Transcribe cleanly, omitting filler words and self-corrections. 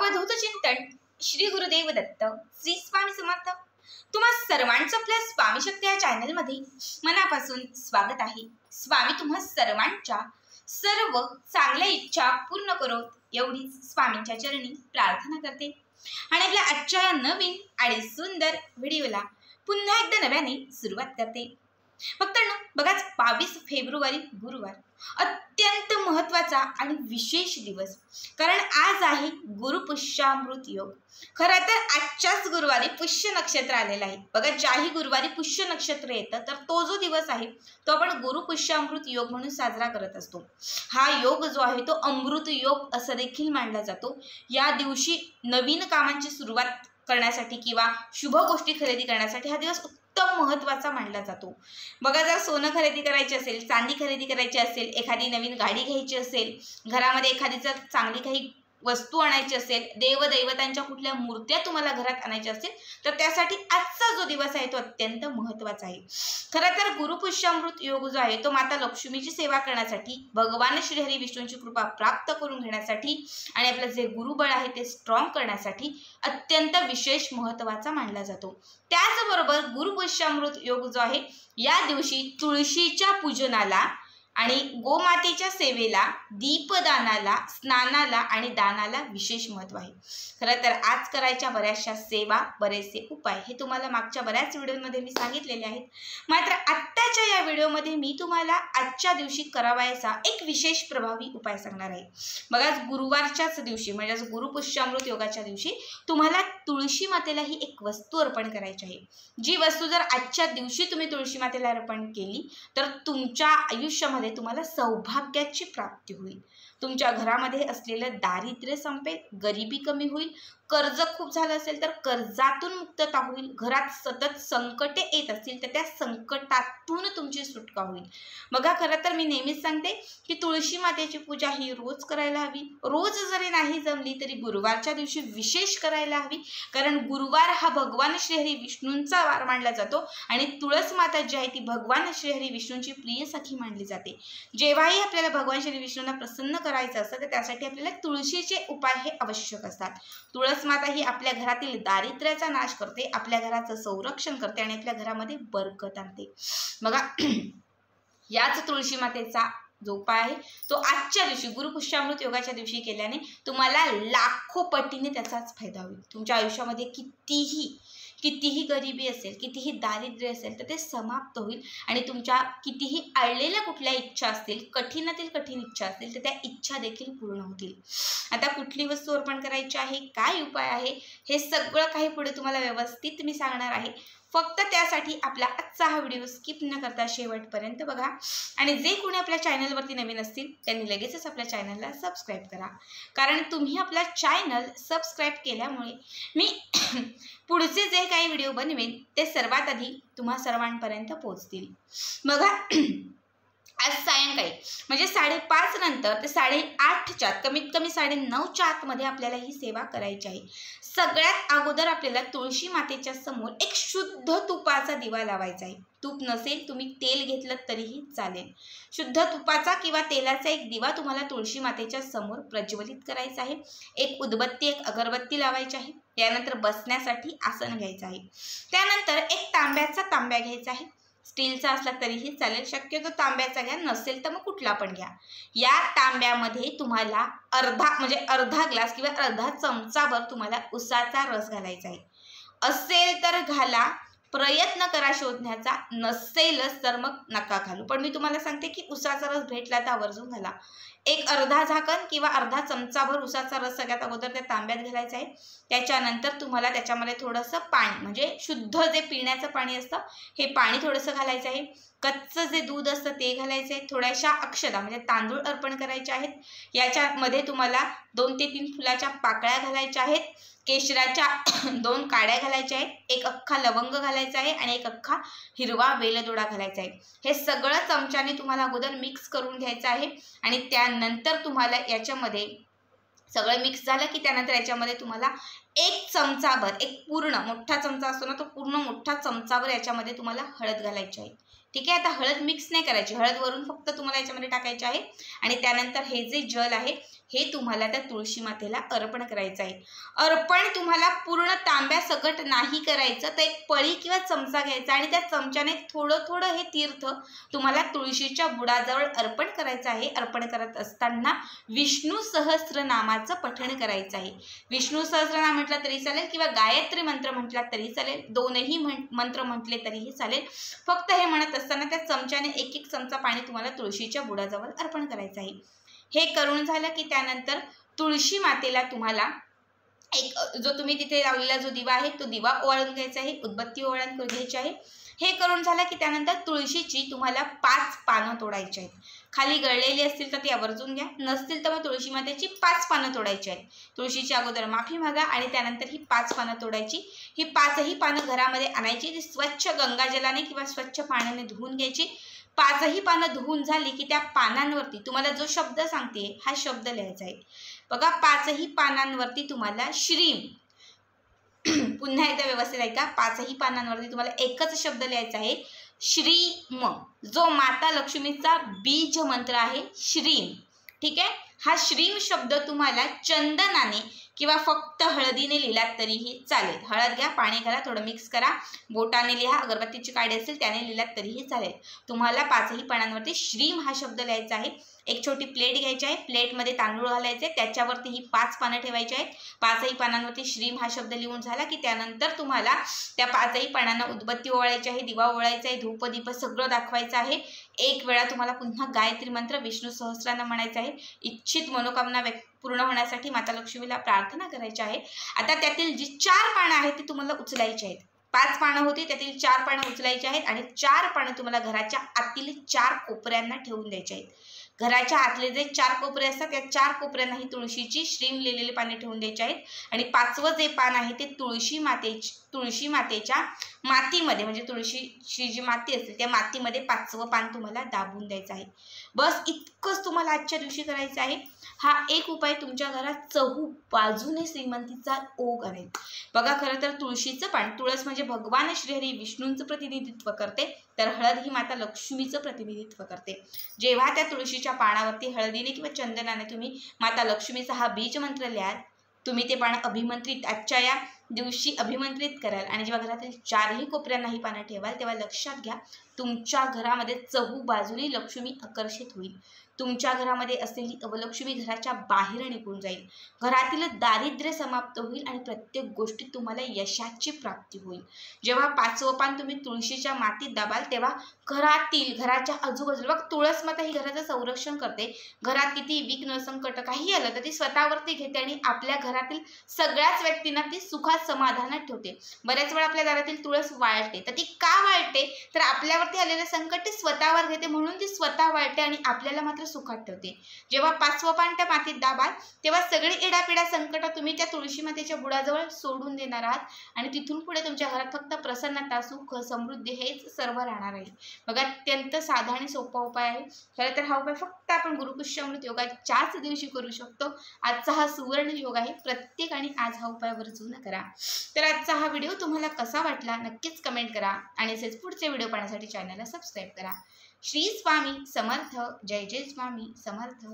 अवधूत चिंतन श्री गुरुदेव दत्त श्री स्वामी समर्थ। तुम्हा सर्वांचं आपल्या स्वामी शक्ती या चॅनल मध्ये मनापासून स्वागत आहे। स्वामी तुम्हा सर्वांच्या सर्व चांगल्या इच्छा पूर्ण करो एवढीच स्वामींच्या चरणी प्रार्थना करते आणि आपल्या आजच्या या नवीन आणि सुंदर व्हिडिओला पुन्हा एकदा नव्याने सुरुवात करते। मित्रांनो बघा, 22 फेब्रुवारी गुरुवार अत्यंत महत्त्वाचा आणि विशेष दिवस, कारण आज आहे गुरुपुष्यामृत योग। खरं तर आजच्याच गुरुवारी पुष्य नक्षत्र आलेलं आहे। बघा, ज्याही गुरुवारी पुष्य नक्षत्र येतं तर तो जो दिवस आहे तो आपण गुरुपुष्यामृत योग म्हणून साजरा करत असतो। हा योग जो आहे तो अमृत योग असं देखील मानला जातो। या दिवशी नवीन कामांची सुरुवात करण्यासाठी किंवा शुभ गोष्टी खरेदी करण्यासाठी हा दिवस उत्तम महत्त्वाचा मानला जातो। बघा, जर सोनं खरेदी करायचे असेल, चांदी खरेदी करायची असेल, एखादी नवीन गाडी घ्यायची असेल, घरामध्ये एखादी जर चांगली काही वस्तू आणायची असेल, देवदैवतांच्या कुठल्या मूर्त्या तुम्हाला घरात आणायच्या असतील तर त्यासाठी आजचा जो दिवस आहे तो अत्यंत महत्त्वाचा आहे। खरं तर गुरुपुष्यामृत योग जो आहे तो माता लक्ष्मीची सेवा करण्यासाठी, भगवान श्रीहरी विष्णूंची कृपा प्राप्त करून घेण्यासाठी आणि आपलं जे गुरुबळ आहे ते स्ट्रॉंग करण्यासाठी अत्यंत विशेष महत्त्वाचा मानला जातो। त्याचबरोबर गुरुपुष्यामृत योग जो आहे या दिवशी तुळशीच्या पूजनाला आणि गोमातेच्या सेवेला, दीपदानाला, स्नानाला आणि दानाला विशेष महत्त्व आहे। खरं तर आज करायच्या बऱ्याचशा सेवा, बरेचसे उपाय हे तुम्हाला मागच्या बऱ्याच व्हिडिओमध्ये मी सांगितलेले आहेत। मात्र आत्ताच्या या व्हिडिओमध्ये मी तुम्हाला आजच्या दिवशी करावायचा एक विशेष प्रभावी उपाय सांगणार आहे। बघा, गुरुवारच्याच दिवशी म्हणजे गुरुपुष्यामृत योगाच्या दिवशी तुम्हाला तुळशी मातेला ही एक वस्तू अर्पण करायची आहे। जी वस्तू जर आजच्या दिवशी तुम्ही तुळशी मातेला अर्पण केली तर तुमच्या आयुष्यामध्ये तुम्हाला सौभाग्याची प्राप्ती होईल। तुमच्या घरामध्ये असलेलं दारिद्र्य संपेल, गरिबी कमी होईल, कर्ज खूप झालं असेल तर कर्जातून मुक्तता होईल, घरात सतत संकटे येत असतील तर त्या संकटातून तुमची सुटका होईल। बघा, खरं तर मी नेहमीच सांगते की तुळशी मातेची पूजा ही रोज करायला हवी। रोज जरी नाही जमली तरी गुरुवारच्या दिवशी विशेष करायला हवी, कारण गुरुवार हा भगवान श्रीहरी विष्णूंचा वार मानला जातो आणि तुळस माता जी आहे ती भगवान श्रीहरी विष्णूंची प्रिय सखी मानली जाते। जेव्हाही आपल्याला भगवान श्री विष्णूंना प्रसन्न करायचं असतं तर त्यासाठी आपल्याला तुळशीचे उपाय हे आवश्यक असतात। तुळस माता ही आपल्या घरातील दारिद्र्याचा नाश करते, आपल्या घराचं संरक्षण करते आणि आपल्या घरामध्ये बरकत आणते। बघा, याच तुळशी मातेचा जो उपाय आहे तो आजच्या दिवशी गुरुपुष्यामृत योगाच्या दिवशी केल्याने तुम्हाला लाखो पटीने त्याचाच फायदा होईल। तुमच्या आयुष्यामध्ये कितीही गरिबी असेल, कितीही दारिद्र्य असेल तर ते समाप्त होईल आणि तुमच्या कितीही आळलेल्या कुठल्या इच्छा असतील, कठीणातील कठीण इच्छा असतील तर त्या इच्छा देखील पूर्ण होतील। आता कुठली वस्तू अर्पण करायची आहे, काय उपाय आहे, हे सगळं काही पुढे तुम्हाला व्यवस्थित मी सांगणार आहे। फक्त त्यासाठी आपला आजचा हा व्हिडिओ स्किप न करता शेवटपर्यंत बघा आणि जे कोणी आपल्या चॅनलवरती नवीन असतील त्यांनी लगेचच आपल्या चॅनलला सबस्क्राईब करा, कारण तुम्ही आपला चॅनल सबस्क्राईब केल्यामुळे मी पुढचे जे काही व्हिडिओ बनवेन ते सर्वात आधी तुम्हा सर्वांपर्यंत पोहोचतील। बघा, आज सायंकाळी म्हणजे 5:30 नंतर ते 8:30च्या कमीत कमी 9:30च्या आतमध्ये आपल्याला ही सेवा करायची आहे। सगळ्यात अगोदर आपल्याला तुळशी मातेच्या समोर एक शुद्ध तुपाचा दिवा लावायचा आहे। तूप नसेल तुम्ही तेल घेतलं तरीही चालेल। शुद्ध तुपाचा किंवा तेलाचा एक दिवा तुम्हाला तुळशी मातेच्या समोर प्रज्वलित करायचा आहे। एक उदबत्ती, एक अगरबत्ती लावायची आहे। त्यानंतर बसण्यासाठी आसन घ्यायचं आहे। त्यानंतर एक तांब्या घ्यायचा आहे। स्टीलचा असला तरीही चालेल, शक्यतो तांब्याचा घ्या, नसेल तर मग कुठला पण घ्या। या तांब्यामध्ये तुम्हाला अर्धा ग्लास किंवा अर्धा चमचाभर तुम्हाला उसाचा रस घालायचा आहे। असेल तर घाला, प्रयत्न करा शोधण्याचा, नसेलच तर मग नका घालू। पण मी तुम्हाला सांगते की उसाचा रस भेटला तर आवर्जून घाला। एक अर्धा झाकण किंवा अर्धा चमचाभर उसाचा रस सगळ्यात अगोदर त्या तांब्यात घालायचा आहे। त्याच्यानंतर तुम्हाला त्याच्यामध्ये थोडंसं पाणी म्हणजे शुद्ध जे पिण्याचं पाणी असतं हे पाणी थोडंसं घालायचं आहे। कच्चं जे दूध असतं ते घालायचं आहे। थोड्याशा अक्षता म्हणजे तांदूळ अर्पण करायचे आहेत। याच्यामध्ये तुम्हाला 2 ते 3 फुलाच्या पाकळ्या घालायच्या आहेत। केशराच्या 2 काड्या घालायच्या आहेत। एक अख्खा लवंग घालायचा आहे आणि एक अख्खा हिरवा वेलदोडा घालायचा आहे। हे सगळं चमच्याने तुम्हाला अगोदर मिक्स करून घ्यायचं आहे आणि त्यानंतर तुम्हाला याच्यामध्ये सगळं मिक्स झालं की त्यानंतर याच्यामध्ये तुम्हाला 1 चमचाभर, एक पूर्ण मोठा चमचा असतो ना तो पूर्ण मोठा चमचाभर याच्यामध्ये तुम्हाला हळद घालायची आहे। ठीक आहे, आता हळद मिक्स नाही करायची, हळद वरून फक्त तुम्हाला याच्यामध्ये टाकायची आहे आणि त्यानंतर हे जे जल आहे हे तुम्हाला त्या तुळशी मातेला अर्पण करायचं आहे। अर्पण तुम्हाला पूर्ण तांब्या सकट नाही करायचं, तर एक पळी किंवा चमचा घ्यायचा आणि त्या चमच्याने थोडं थोडं हे तीर्थ तुम्हाला तुळशीच्या बुडाजवळ अर्पण करायचं आहे। अर्पण करत असताना विष्णू सहस्त्रनामाचं पठण करायचं आहे। विष्णू सहस्त्रनाम म्हटलं तरी चालेल किंवा गायत्री मंत्र म्हटला तरी चालेल, दोनही मंत्र म्हटले तरीही चालेल। फक्त हे म्हणत असताना त्या चमच्याने एक एक चमचा पाणी तुम्हाला तुळशीच्या बुडाजवळ अर्पण करायचं आहे। हे करून झालं की त्यानंतर तुळशी मातेला तुम्हाला एक जो तुम्ही तिथे लावलेला जो दिवा आहे तो दिवा ओवाळून घ्यायचा आहे, उदबत्ती ओवाळून घ्यायची आहे। हे करून झालं की त्यानंतर तुळशीची तुम्हाला 5 पानं तोडायची आहेत। खाली गळलेली असतील तर ती आवर्जून घ्या, नसतील तर मग तुळशी मातेची 5 पानं तोडायची आहेत। तुळशीची अगोदर माफी मागा आणि त्यानंतर ही 5 पानं तोडायची। ही 5ही पानं घरामध्ये आणायची, ती स्वच्छ गंगाजलाने किंवा स्वच्छ पाण्याने धुवून घ्यायची। 5ही पानं धुवून झाली की त्या पानांवरती तुम्हाला जो शब्द सांगते हा शब्द लिहायचा आहे। बघा 5ही पानांवरती तुम्हाला श्रीम, पुन्हा एकदा व्यवस्थित ऐका, 5ही पानांवरती तुम्हाला एकच शब्द लिहायचा आहे, श्रीम, जो माता लक्ष्मीचा बीज मंत्र आहे श्रीम। ठीक आहे, हा श्रीम शब्द तुम्हाला चंदनाने किंवा फक्त हळदीने लिहिलात तरीही चालेल। हळद घ्या, पाणी घाला, थोडं मिक्स करा, बोटाने लिहा, अगरबत्तीची काडी असेल त्याने लिहिलात तरीही चालेल। तुम्हाला 5ही पानांवरती श्रीम हा शब्द लिहायचा आहे। एक छोटी प्लेट घ्यायची आहे, प्लेटमध्ये तांदूळ घालायचे, त्याच्यावरती ही 5 पानं ठेवायची आहेत। 5ही पानांवरती श्रीम हा शब्द लिहून झाला की त्यानंतर तुम्हाला त्या 5ही पानांना उदबत्ती ओवाळायची आहे, दिवा ओवाळायचा आहे, धूप दीप सगळं दाखवायचं आहे। एक वेळा तुम्हाला पुन्हा गायत्री मंत्र विष्णू सहस्त्रनाम म्हणायचं आहे। इच्छित मनोकामना पूर्ण होण्यासाठी माता लक्ष्मीला प्रार्थना करायची आहे। आता त्यातील जी 4 पानं आहेत ती तुम्हाला उचलायची आहेत। 5 पानं होती, त्यातील 4 पानं उचलायची आहेत आणि 4 पानं तुम्हाला घराच्या आतील 4 कोपऱ्यांना ठेवून द्यायची आहेत। घराच्या आतले जे 4 कोपरे असतात त्या 4 कोपऱ्यांना ही तुळशीची श्रीम लिहिलेली पाने ठेवून द्यायची आहेत आणि 5वं जे पान आहे ते तुळशी मातेच्या मातीमध्ये, म्हणजे तुळशीची जी माती असते त्या मातीमध्ये 5वं पान तुम्हाला दाबून द्यायचं आहे। बस इतकंच तुम्हाला आजच्या दिवशी करायचं आहे। हा एक उपाय तुमच्या घरात बाजूने श्रीमंतीचा ओघ आणेल। बघा, खरं तर तुळशीचं पान, तुळस म्हणजे भगवान श्रीहरी विष्णूंचं प्रतिनिधित्व करते, तर हळद ही माता लक्ष्मीचं प्रतिनिधित्व करते। जेव्हा त्या तुळशीच्या पानावरती हळदीने किंवा चंदनाने तुम्ही माता लक्ष्मीचा हा बीज मंत्र लिहाल, तुम्ही ते पान अभिमंत्रित आजच्या या दिवशी अभिमंत्रित कराल आणि जेव्हा घरातील 4ही कोपऱ्यांना ही पानं ठेवाल तेव्हा लक्षात घ्या, तुमच्या घरामध्ये बाजूनी लक्ष्मी आकर्षित होईल। तुमच्या घरामध्ये असलेली अवलक्ष्मी घराच्या बाहेर निघून जाईल। घरातील दारिद्र्य समाप्त होईल आणि प्रत्येक गोष्टीत तुम्हाला यशाची प्राप्ती होईल। जेव्हा 5वं पान तुम्ही तुळशीच्या मातीत दाबाल तेव्हा घराच्या आजूबाजूला, बघ तुळस माता ही घराचं संरक्षण करते। घरात किती विघ्न संकट काही आलं तर ती स्वतःवरती घेते आणि आपल्या घरातील सगळ्याच व्यक्तींना ती सुखात समाधानात ठेवते। बऱ्याच वेळा आपल्या दारातील तुळस वाळते, तर ती का वाळते, तर आपल्यावरती आलेलं संकट ती स्वतःवर घेते म्हणून ती स्वतः वाळते आणि आपल्याला मात्र सुखात ठेवते। जेव्हा 5वं पान त्या मातीत दाबाल तेव्हा सगळी इडापिडा संकट तुम्ही त्या तुळशी मातेच्या बुडाजवळ सोडून देणार आहात आणि तिथून पुढे तुमच्या घरात फक्त प्रसन्नता, सुख, समृद्धी हेच सर्व राहणार आहे। बघा, अत्यंत साधा आणि सोपा उपाय आहे। खरं तर हा उपाय फक्त आपण गुरुपुष्यामृत योगाच्याच दिवशी करू शकतो। आजचा हा सुवर्ण योग आहे, प्रत्येकाने आज हा उपाय आवर्जून करा। तर आजचा हा व्हिडिओ तुम्हाला कसा वाटला नक्कीच कमेंट करा आणि असेच पुढचे व्हिडिओ पाहण्यासाठी चॅनलला सबस्क्राईब करा। श्री स्वामी समर्थ, जय जय स्वामी समर्थ।